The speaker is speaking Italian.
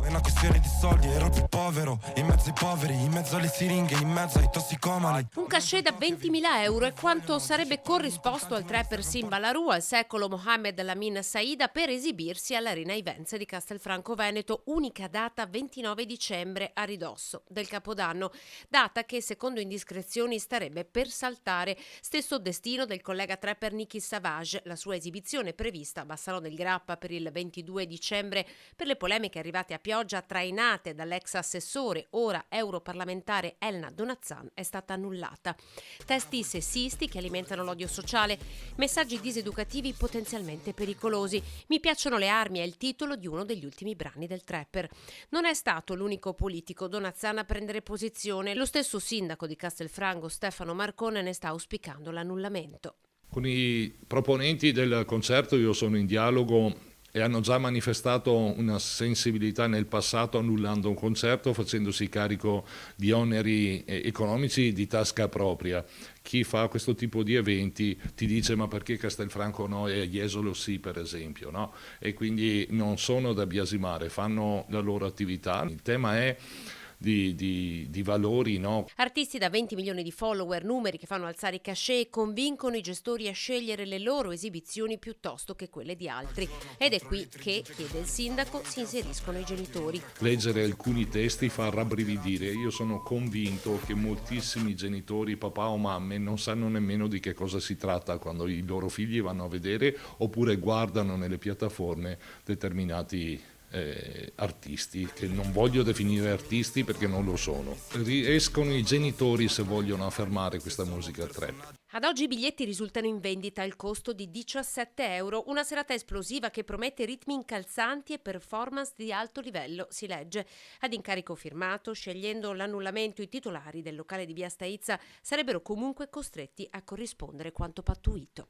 È una questione di soldi, ero più povero, in mezzo ai poveri, in mezzo alle siringhe, in mezzo ai tossicomani. Un cachet da 20.000 euro è quanto sarebbe corrisposto al trapper Simba Larue al secolo Mohammed Lamin Saida per esibirsi all'Arena Ivenze di Castelfranco Veneto, unica data 29 dicembre a ridosso del Capodanno, data che secondo indiscrezioni starebbe per saltare. Stesso destino del collega trapper Nicky Savage, la sua esibizione prevista a Bassano del Grappa per il 22 dicembre per le polemiche arrivate a pioggia trainate dall'ex assessore, ora europarlamentare Elna Donazzan, è stata annullata. Testi sessisti che alimentano l'odio sociale, messaggi diseducativi potenzialmente pericolosi. Mi piacciono le armi è il titolo di uno degli ultimi brani del trapper. Non è stato l'unico politico Donazzan a prendere posizione. Lo stesso sindaco di Castelfranco, Stefano Marcone, ne sta auspicando l'annullamento. Con i proponenti del concerto io sono in dialogo e hanno già manifestato una sensibilità nel passato annullando un concerto, facendosi carico di oneri economici di tasca propria. Chi fa questo tipo di eventi ti dice ma perché Castelfranco no e Jesolo sì, per esempio, no? E quindi non sono da biasimare, fanno la loro attività. Il tema è di valori, no? Artisti da 20 milioni di follower, numeri che fanno alzare i cachet e convincono i gestori a scegliere le loro esibizioni piuttosto che quelle di altri. Ed è qui che, chiede il sindaco, si inseriscono i genitori. Leggere alcuni testi fa rabbrividire. Io sono convinto che moltissimi genitori, papà o mamme, non sanno nemmeno di che cosa si tratta quando i loro figli vanno a vedere oppure guardano nelle piattaforme determinati artisti, che non voglio definire artisti perché non lo sono. Riescono i genitori se vogliono affermare questa musica trap. Ad oggi i biglietti risultano in vendita al costo di 17 euro, una serata esplosiva che promette ritmi incalzanti e performance di alto livello, si legge. Ad incarico firmato, scegliendo l'annullamento, i titolari del locale di Via Staizza sarebbero comunque costretti a corrispondere quanto pattuito.